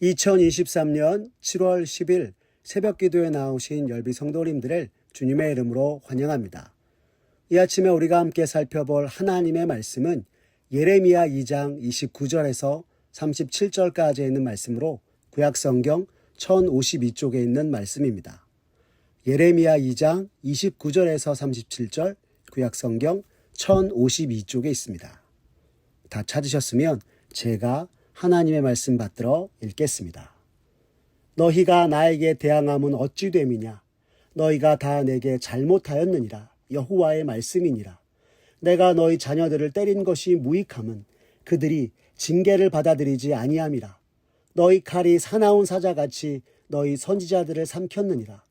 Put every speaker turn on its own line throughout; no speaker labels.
2023년 7월 10일 새벽 기도에 나오신 열비 성도님들을 주님의 이름으로 환영합니다. 이 아침에 우리가 함께 살펴볼 하나님의 말씀은 예레미야 2장 29절에서 37절까지 있는 말씀으로 구약성경 1052쪽에 있는 말씀입니다. 예레미야 2장 29절에서 37절 구약성경 1052쪽에 있습니다. 다 찾으셨으면 제가 하나님의 말씀 받들어 읽겠습니다. 너희가 나에게 대항함은 어찌 됨이냐? 너희가 다 내게 잘못하였느니라. 여호와의 말씀이니라. 내가 너희 자녀들을 때린 것이 무익함은 그들이 징계를 받아들이지 아니함이라. 너희 칼이 사나운 사자같이 너희 선지자들을 삼켰느니라.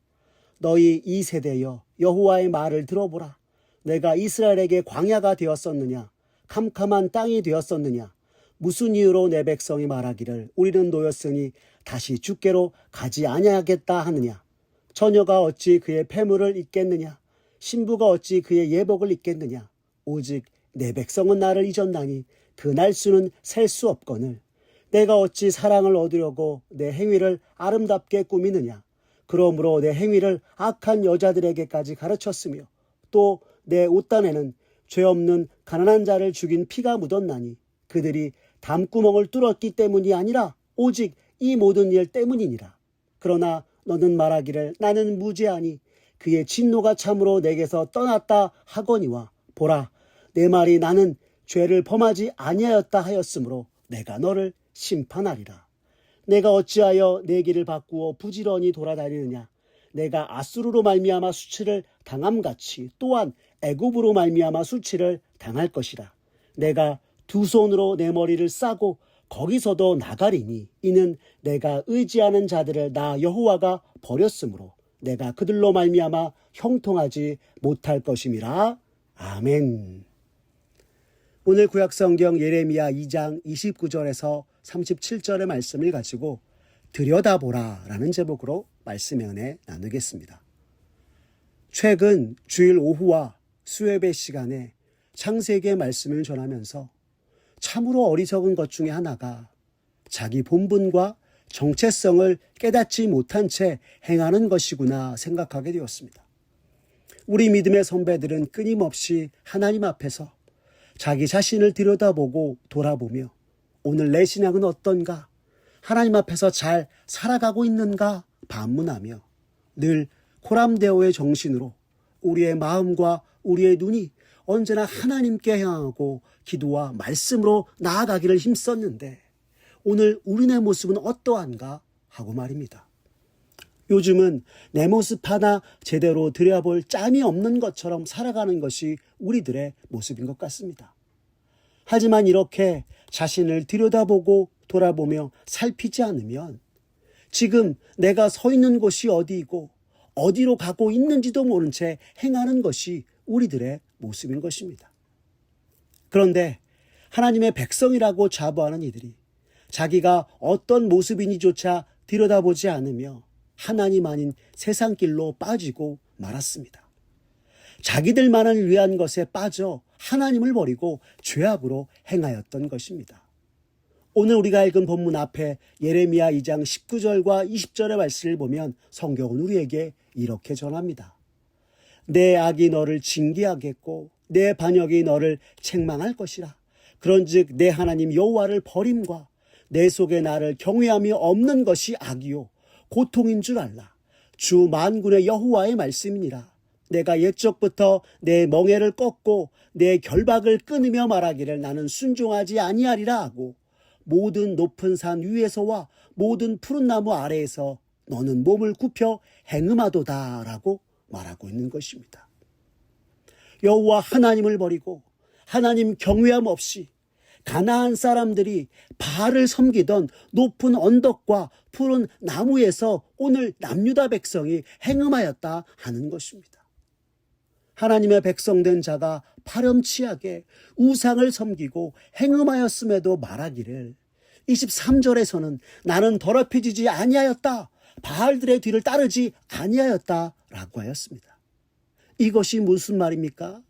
너희 이 세대여 여호와의 말을 들어보라. 내가 이스라엘에게 광야가 되었었느냐? 캄캄한 땅이 되었었느냐? 무슨 이유로 내 백성이 말하기를 우리는 노였으니 다시 주께로 가지 아니하겠다 하느냐? 처녀가 어찌 그의 패물을 잊겠느냐? 신부가 어찌 그의 예복을 잊겠느냐? 오직 내 백성은 나를 잊었나니 그 날수는 셀 수 없거늘. 내가 어찌 사랑을 얻으려고 내 행위를 아름답게 꾸미느냐? 그러므로 내 행위를 악한 여자들에게까지 가르쳤으며 또 내 옷단에는 죄 없는 가난한 자를 죽인 피가 묻었나니 그들이 담구멍을 뚫었기 때문이 아니라 오직 이 모든 일 때문이니라. 그러나 너는 말하기를 나는 무죄하니 그의 진노가 참으로 내게서 떠났다 하거니와 보라 내 말이 나는 죄를 범하지 아니하였다 하였으므로 내가 너를 심판하리라. 내가 어찌하여 내 길을 바꾸어 부지런히 돌아다니느냐? 내가 아수르로 말미암아 수치를 당함같이 또한 애굽으로 말미암아 수치를 당할 것이라. 내가 두 손으로 내 머리를 싸고 거기서도 나가리니 이는 내가 의지하는 자들을 나 여호와가 버렸으므로 내가 그들로 말미암아 형통하지 못할 것임이라. 아멘. 오늘 구약성경 예레미야 2장 29절에서 37절의 말씀을 가지고 들여다보라 라는 제목으로 말씀의 은혜 나누겠습니다. 최근 주일 오후와 수요예배 시간에 창세기의 말씀을 전하면서 참으로 어리석은 것 중에 하나가 자기 본분과 정체성을 깨닫지 못한 채 행하는 것이구나 생각하게 되었습니다. 우리 믿음의 선배들은 끊임없이 하나님 앞에서 자기 자신을 들여다보고 돌아보며 오늘 내 신앙은 어떤가? 하나님 앞에서 잘 살아가고 있는가? 반문하며 늘 코람데오의 정신으로 우리의 마음과 우리의 눈이 언제나 하나님께 향하고 기도와 말씀으로 나아가기를 힘썼는데 오늘 우리네 모습은 어떠한가 하고 말입니다. 요즘은 내 모습 하나 제대로 들여볼 짬이 없는 것처럼 살아가는 것이 우리들의 모습인 것 같습니다. 하지만 이렇게 자신을 들여다보고 돌아보며 살피지 않으면 지금 내가 서 있는 곳이 어디이고 어디로 가고 있는지도 모른 채 행하는 것이 우리들의 모습인 것입니다. 그런데 하나님의 백성이라고 자부하는 이들이 자기가 어떤 모습인지조차 들여다보지 않으며 하나님 아닌 세상길로 빠지고 말았습니다. 자기들만을 위한 것에 빠져 하나님을 버리고 죄악으로 행하였던 것입니다. 오늘 우리가 읽은 본문 앞에 예레미야 2장 19절과 20절의 말씀을 보면 성경은 우리에게 이렇게 전합니다. 내 악이 너를 징계하겠고 내 반역이 너를 책망할 것이라. 그런즉 내 하나님 여호와를 버림과 내 속에 나를 경외함이 없는 것이 악이요 고통인 줄 알라. 주 만군의 여호와의 말씀이니라. 내가 옛적부터 내 멍에를 꺾고 내 결박을 끊으며 말하기를 나는 순종하지 아니하리라 하고 모든 높은 산 위에서와 모든 푸른 나무 아래에서 너는 몸을 굽혀 행음하도다 라고 말하고 있는 것입니다. 여호와 하나님을 버리고 하나님 경외함 없이 가나안 사람들이 바알을 섬기던 높은 언덕과 푸른 나무에서 오늘 남유다 백성이 행음하였다 하는 것입니다. 하나님의 백성된 자가 파렴치하게 우상을 섬기고 행음하였음에도 말하기를 23절에서는 나는 더럽혀지지 아니하였다. 바알들의 뒤를 따르지 아니하였다 라고 하였습니다. 이것이 무슨 말입니까?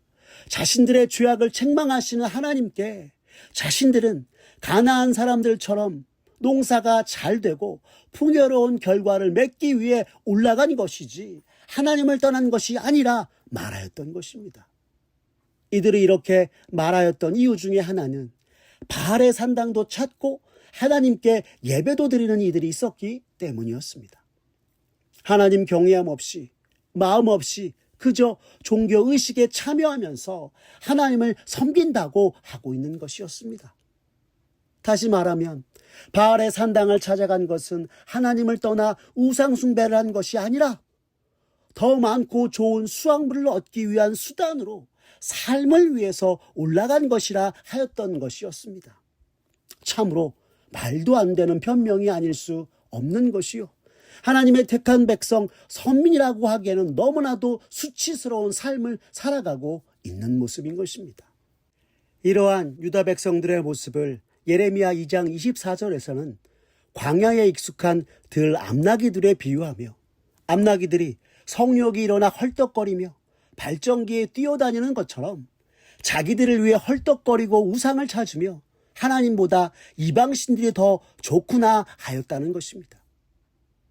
자신들의 죄악을 책망하시는 하나님께 자신들은 가나안 사람들처럼 농사가 잘 되고 풍요로운 결과를 맺기 위해 올라간 것이지 하나님을 떠난 것이 아니라 말하였던 것입니다. 이들이 이렇게 말하였던 이유 중에 하나는 바알의 산당도 찾고 하나님께 예배도 드리는 이들이 있었기 때문이었습니다. 하나님 경외함 없이 마음 없이 그저 종교의식에 참여하면서 하나님을 섬긴다고 하고 있는 것이었습니다. 다시 말하면 바알의 산당을 찾아간 것은 하나님을 떠나 우상숭배를 한 것이 아니라 더 많고 좋은 수확물을 얻기 위한 수단으로 삶을 위해서 올라간 것이라 하였던 것이었습니다. 참으로 말도 안 되는 변명이 아닐 수 없는 것이요. 하나님의 택한 백성, 선민이라고 하기에는 너무나도 수치스러운 삶을 살아가고 있는 모습인 것입니다. 이러한 유다 백성들의 모습을 예레미야 2장 24절에서는 광야에 익숙한 들 암나기들에 비유하며 암나기들이 성욕이 일어나 헐떡거리며 발전기에 뛰어다니는 것처럼 자기들을 위해 헐떡거리고 우상을 찾으며 하나님보다 이방신들이 더 좋구나 하였다는 것입니다.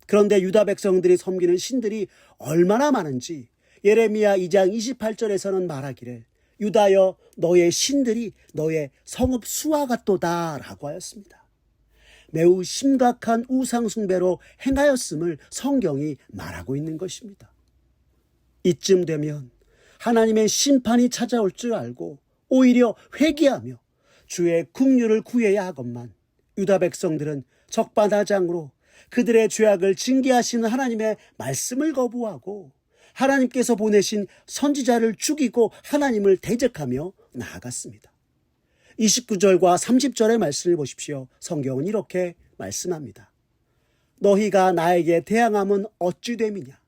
그런데 유다 백성들이 섬기는 신들이 얼마나 많은지 예레미야 2장 28절에서는 말하기를 유다여 너의 신들이 너의 성읍 수와 같도다 라고 하였습니다. 매우 심각한 우상숭배로 행하였음을 성경이 말하고 있는 것입니다. 이쯤 되면 하나님의 심판이 찾아올 줄 알고 오히려 회개하며 주의 긍휼을 구해야 하건만 유다 백성들은 적반하장으로 그들의 죄악을 징계하시는 하나님의 말씀을 거부하고 하나님께서 보내신 선지자를 죽이고 하나님을 대적하며 나아갔습니다. 29절과 30절의 말씀을 보십시오. 성경은 이렇게 말씀합니다. 너희가 나에게 대항함은 어찌 됨이냐?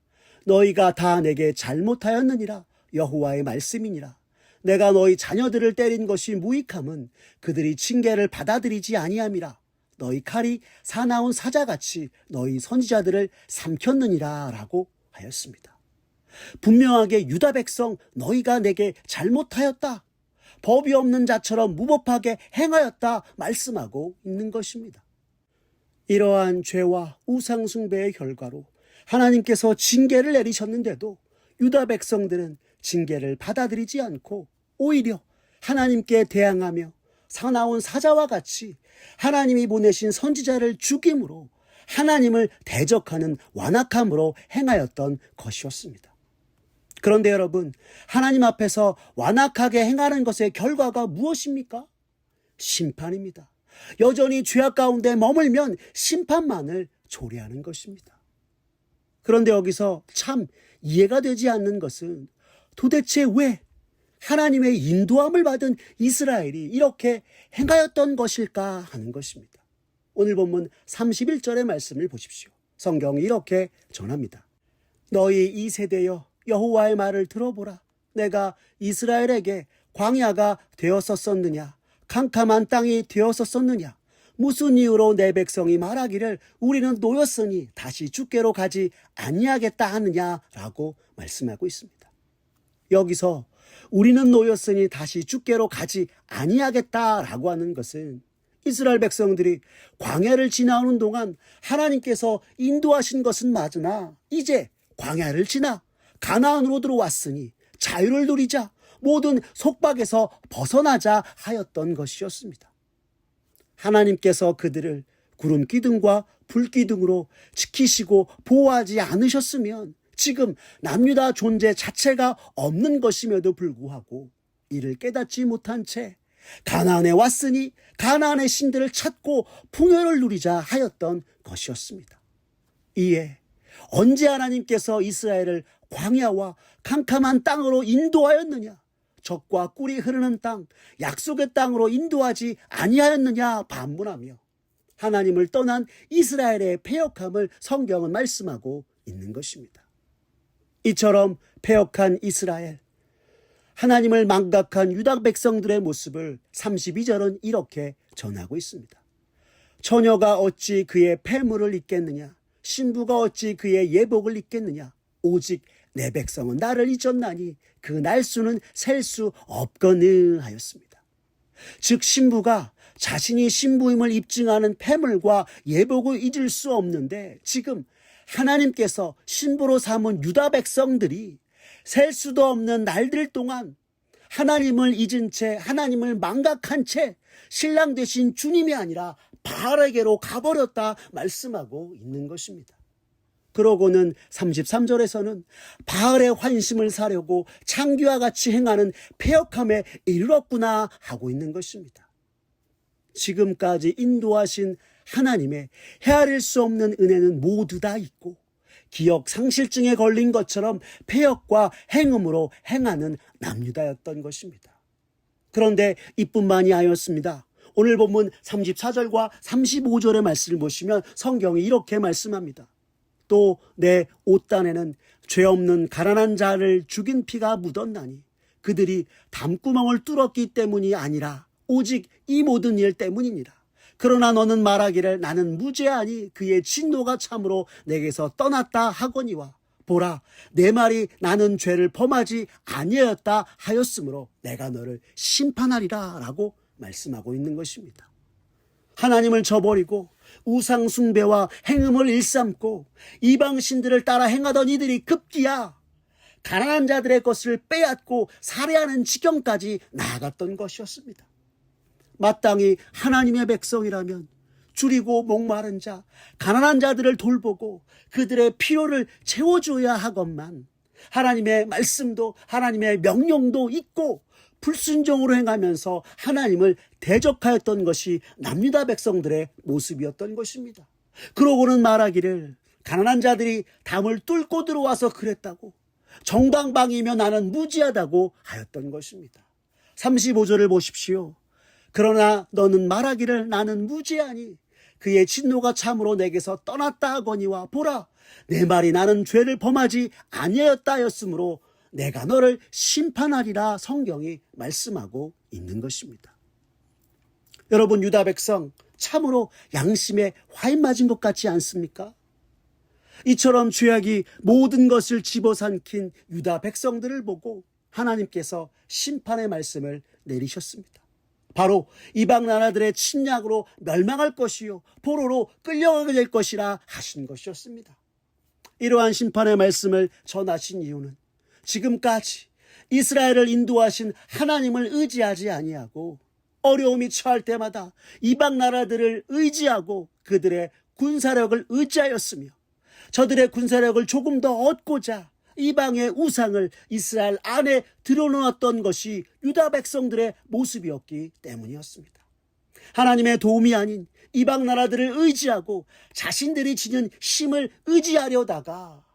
너희가 다 내게 잘못하였느니라. 여호와의 말씀이니라. 내가 너희 자녀들을 때린 것이 무익함은 그들이 징계를 받아들이지 아니함이라. 너희 칼이 사나운 사자같이 너희 선지자들을 삼켰느니라 라고 하였습니다. 분명하게 유다 백성 너희가 내게 잘못하였다. 법이 없는 자처럼 무법하게 행하였다 말씀하고 있는 것입니다. 이러한 죄와 우상숭배의 결과로 하나님께서 징계를 내리셨는데도 유다 백성들은 징계를 받아들이지 않고 오히려 하나님께 대항하며 사나운 사자와 같이 하나님이 보내신 선지자를 죽임으로 하나님을 대적하는 완악함으로 행하였던 것이었습니다. 그런데 여러분, 하나님 앞에서 완악하게 행하는 것의 결과가 무엇입니까? 심판입니다. 여전히 죄악 가운데 머물면 심판만을 초래하는 것입니다. 그런데 여기서 참 이해가 되지 않는 것은 도대체 왜 하나님의 인도함을 받은 이스라엘이 이렇게 행하였던 것일까 하는 것입니다. 오늘 본문 31절의 말씀을 보십시오. 성경이 이렇게 전합니다. 너희 이 세대여 여호와의 말을 들어보라. 내가 이스라엘에게 광야가 되었었느냐? 캄캄한 땅이 되었었느냐? 무슨 이유로 내 백성이 말하기를 우리는 노였으니 다시 주께로 가지 아니하겠다 하느냐라고 말씀하고 있습니다. 여기서 우리는 노였으니 다시 주께로 가지 아니하겠다라고 하는 것은 이스라엘 백성들이 광야를 지나오는 동안 하나님께서 인도하신 것은 맞으나 이제 광야를 지나 가나안으로 들어왔으니 자유를 누리자, 모든 속박에서 벗어나자 하였던 것이었습니다. 하나님께서 그들을 구름 기둥과 불 기둥으로 지키시고 보호하지 않으셨으면 지금 남유다 존재 자체가 없는 것임에도 불구하고 이를 깨닫지 못한 채 가나안에 왔으니 가나안의 신들을 찾고 풍요를 누리자 하였던 것이었습니다. 이에 언제 하나님께서 이스라엘을 광야와 캄캄한 땅으로 인도하였느냐? 적과 꿀이 흐르는 땅, 약속의 땅으로 인도하지 아니하였느냐 반문하며 하나님을 떠난 이스라엘의 패역함을 성경은 말씀하고 있는 것입니다. 이처럼 패역한 이스라엘, 하나님을 망각한 유다 백성들의 모습을 32절은 이렇게 전하고 있습니다. 처녀가 어찌 그의 폐물을 입겠느냐? 신부가 어찌 그의 예복을 입겠느냐? 오직 내 백성은 나를 잊었나니 그 날수는 셀 수 없거늘 하였습니다. 즉 신부가 자신이 신부임을 입증하는 폐물과 예복을 잊을 수 없는데 지금 하나님께서 신부로 삼은 유다 백성들이 셀 수도 없는 날들 동안 하나님을 잊은 채 하나님을 망각한 채 신랑 되신 주님이 아니라 바알에게로 가버렸다 말씀하고 있는 것입니다. 그러고는 33절에서는 바알의 환심을 사려고 창기와 같이 행하는 패역함에 이르렀구나 하고 있는 것입니다. 지금까지 인도하신 하나님의 헤아릴 수 없는 은혜는 모두 다 있고 기억 상실증에 걸린 것처럼 패역과 행음으로 행하는 남유다였던 것입니다. 그런데 이뿐만이 아니었습니다. 오늘 본문 34절과 35절의 말씀을 보시면 성경이 이렇게 말씀합니다. 또 내 옷단에는 죄 없는 가난한 자를 죽인 피가 묻었나니 그들이 담구멍을 뚫었기 때문이 아니라 오직 이 모든 일 때문이니라. 그러나 너는 말하기를 나는 무죄하니 그의 진노가 참으로 내게서 떠났다 하거니와 보라 내 말이 나는 죄를 범하지 아니하였다 하였으므로 내가 너를 심판하리라 라고 말씀하고 있는 것입니다. 하나님을 저버리고 우상 숭배와 행음을 일삼고 이방신들을 따라 행하던 이들이 급기야 가난한 자들의 것을 빼앗고 살해하는 지경까지 나아갔던 것이었습니다. 마땅히 하나님의 백성이라면 줄이고 목마른 자, 가난한 자들을 돌보고 그들의 필요를 채워줘야 하건만 하나님의 말씀도 하나님의 명령도 있고 불순종으로 행하면서 하나님을 대적하였던 것이 남유다 백성들의 모습이었던 것입니다. 그러고는 말하기를 가난한 자들이 담을 뚫고 들어와서 그랬다고 정당방위며 나는 무지하다고 하였던 것입니다. 35절을 보십시오. 그러나 너는 말하기를 나는 무죄하니 그의 진노가 참으로 내게서 떠났다 하거니와 보라 내 말이 나는 죄를 범하지 아니하였다 하였으므로 내가 너를 심판하리라 성경이 말씀하고 있는 것입니다. 여러분 유다 백성 참으로 양심에 화인 맞은 것 같지 않습니까? 이처럼 죄악이 모든 것을 집어삼킨 유다 백성들을 보고 하나님께서 심판의 말씀을 내리셨습니다. 바로 이방 나라들의 침략으로 멸망할 것이요 포로로 끌려가게 될 것이라 하신 것이었습니다. 이러한 심판의 말씀을 전하신 이유는 지금까지 이스라엘을 인도하신 하나님을 의지하지 아니하고 어려움이 처할 때마다 이방 나라들을 의지하고 그들의 군사력을 의지하였으며 저들의 군사력을 조금 더 얻고자 이방의 우상을 이스라엘 안에 들여놓았던 것이 유다 백성들의 모습이었기 때문이었습니다. 하나님의 도움이 아닌 이방 나라들을 의지하고 자신들이 지닌 힘을 의지하려다가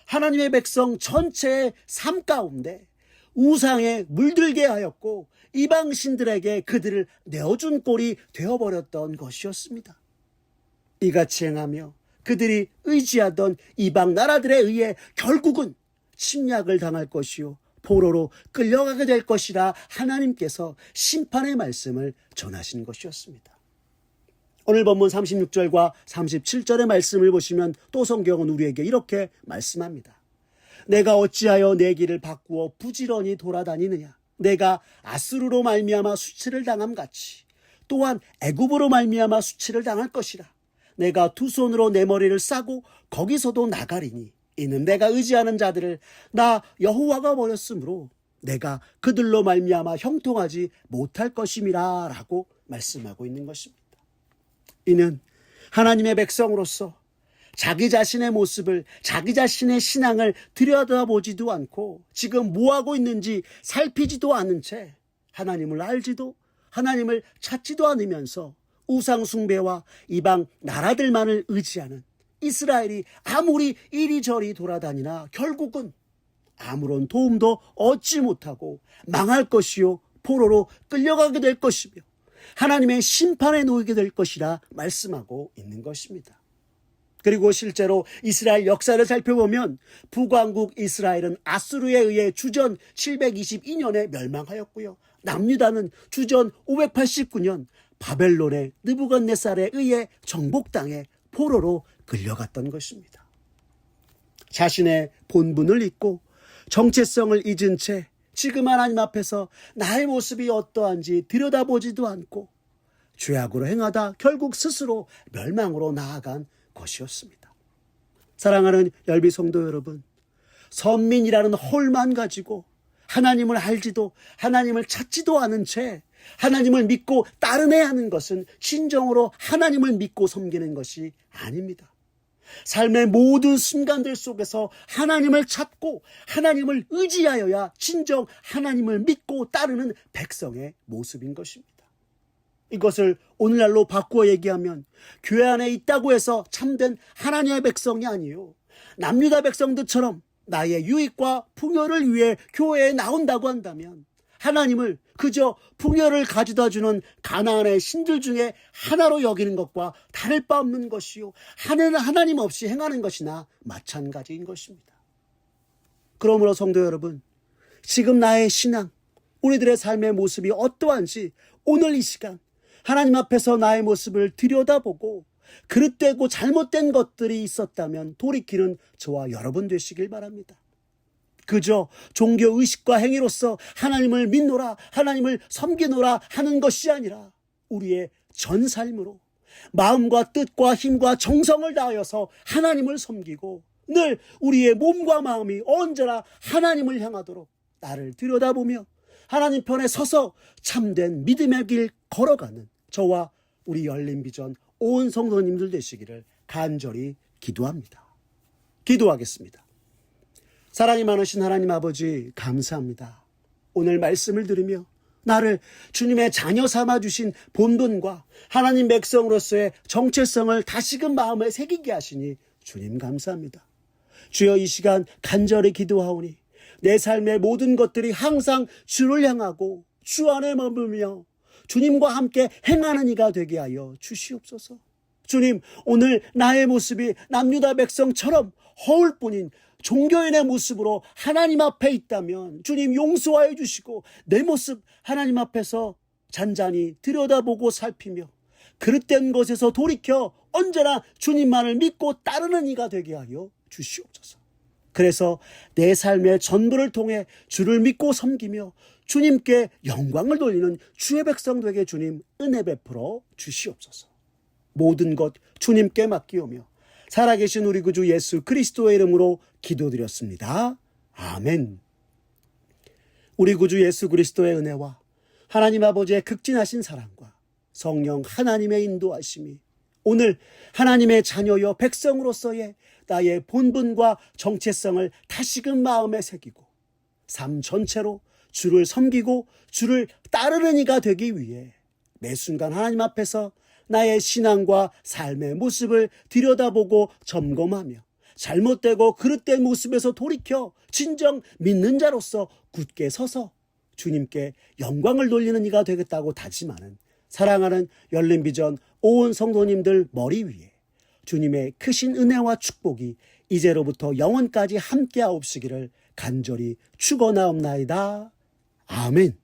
하나님의 백성 전체의 삶 가운데 우상에 물들게 하였고 이방신들에게 그들을 내어준 꼴이 되어버렸던 것이었습니다. 이같이 행하며 그들이 의지하던 이방 나라들에 의해 결국은 침략을 당할 것이요 포로로 끌려가게 될 것이라 하나님께서 심판의 말씀을 전하신 것이었습니다. 오늘 본문 36절과 37절의 말씀을 보시면 또 성경은 우리에게 이렇게 말씀합니다. 내가 어찌하여 내 길을 바꾸어 부지런히 돌아다니느냐. 내가 아수르로 말미암아 수치를 당함같이 또한 애굽으로 말미암아 수치를 당할 것이라. 내가 두 손으로 내 머리를 싸고 거기서도 나가리니 이는 내가 의지하는 자들을 나 여호와가 버렸으므로 내가 그들로 말미암아 형통하지 못할 것임이라 라고 말씀하고 있는 것입니다. 이는 하나님의 백성으로서 자기 자신의 모습을 자기 자신의 신앙을 들여다보지도 않고 지금 뭐하고 있는지 살피지도 않은 채 하나님을 알지도 하나님을 찾지도 않으면서 우상 숭배와 이방 나라들만을 의지하는 이스라엘이 아무리 이리저리 돌아다니나 결국은 아무런 도움도 얻지 못하고 망할 것이요 포로로 끌려가게 될 것이며 하나님의 심판에 놓이게 될 것이라 말씀하고 있는 것입니다. 그리고 실제로 이스라엘 역사를 살펴보면 북왕국 이스라엘은 아수르에 의해 주전 722년에 멸망하였고요. 남유다는 주전 589년 바벨론의 느부갓네살에 의해 정복당해 포로로 끌려갔던 것입니다. 자신의 본분을 잊고 정체성을 잊은 채 지금 하나님 앞에서 나의 모습이 어떠한지 들여다보지도 않고 죄악으로 행하다 결국 스스로 멸망으로 나아간 것이었습니다. 사랑하는 열비 성도 여러분, 선민이라는 홀만 가지고 하나님을 알지도 하나님을 찾지도 않은 채 하나님을 믿고 따르내야 하는 것은 진정으로 하나님을 믿고 섬기는 것이 아닙니다. 삶의 모든 순간들 속에서 하나님을 찾고 하나님을 의지하여야 진정 하나님을 믿고 따르는 백성의 모습인 것입니다. 이것을 오늘날로 바꾸어 얘기하면 교회 안에 있다고 해서 참된 하나님의 백성이 아니요, 남유다 백성들처럼 나의 유익과 풍요를 위해 교회에 나온다고 한다면 하나님을 그저 풍요를 가져다 주는 가나안의 신들 중에 하나로 여기는 것과 다를 바 없는 것이요, 하나님 없이 행하는 것이나 마찬가지인 것입니다. 그러므로 성도 여러분, 지금 나의 신앙, 우리들의 삶의 모습이 어떠한지 오늘 이 시간 하나님 앞에서 나의 모습을 들여다보고 그릇되고 잘못된 것들이 있었다면 돌이키는 저와 여러분 되시길 바랍니다. 그저 종교의식과 행위로서 하나님을 믿노라, 하나님을 섬기노라 하는 것이 아니라 우리의 전 삶으로 마음과 뜻과 힘과 정성을 다하여서 하나님을 섬기고 늘 우리의 몸과 마음이 언제나 하나님을 향하도록 나를 들여다보며 하나님 편에 서서 참된 믿음의 길 걸어가는 저와 우리 열린비전 온 성도님들 되시기를 간절히 기도합니다. 기도하겠습니다. 사랑이 많으신 하나님 아버지, 감사합니다. 오늘 말씀을 들으며 나를 주님의 자녀 삼아주신 본분과 하나님 백성으로서의 정체성을 다시금 마음에 새기게 하시니 주님 감사합니다. 주여, 이 시간 간절히 기도하오니 내 삶의 모든 것들이 항상 주를 향하고 주 안에 머물며 주님과 함께 행하는 이가 되게 하여 주시옵소서. 주님, 오늘 나의 모습이 남유다 백성처럼 허울뿐인 종교인의 모습으로 하나님 앞에 있다면 주님 용서하여 주시고 내 모습 하나님 앞에서 잔잔히 들여다보고 살피며 그릇된 것에서 돌이켜 언제나 주님만을 믿고 따르는 이가 되게 하여 주시옵소서. 그래서 내 삶의 전부를 통해 주를 믿고 섬기며 주님께 영광을 돌리는 주의 백성 되게 주님 은혜 베풀어 주시옵소서. 모든 것 주님께 맡기오며 살아계신 우리 구주 예수 그리스도의 이름으로 기도드렸습니다. 아멘. 우리 구주 예수 그리스도의 은혜와 하나님 아버지의 극진하신 사랑과 성령 하나님의 인도하심이 오늘 하나님의 자녀여 백성으로서의 나의 본분과 정체성을 다시금 마음에 새기고 삶 전체로 주를 섬기고 주를 따르는 이가 되기 위해 매 순간 하나님 앞에서 나의 신앙과 삶의 모습을 들여다보고 점검하며 잘못되고 그릇된 모습에서 돌이켜 진정 믿는 자로서 굳게 서서 주님께 영광을 돌리는 이가 되겠다고 다짐하는 사랑하는 열린비전 온 성도님들 머리 위에 주님의 크신 은혜와 축복이 이제로부터 영원까지 함께하옵시기를 간절히 축원하옵나이다. 아멘.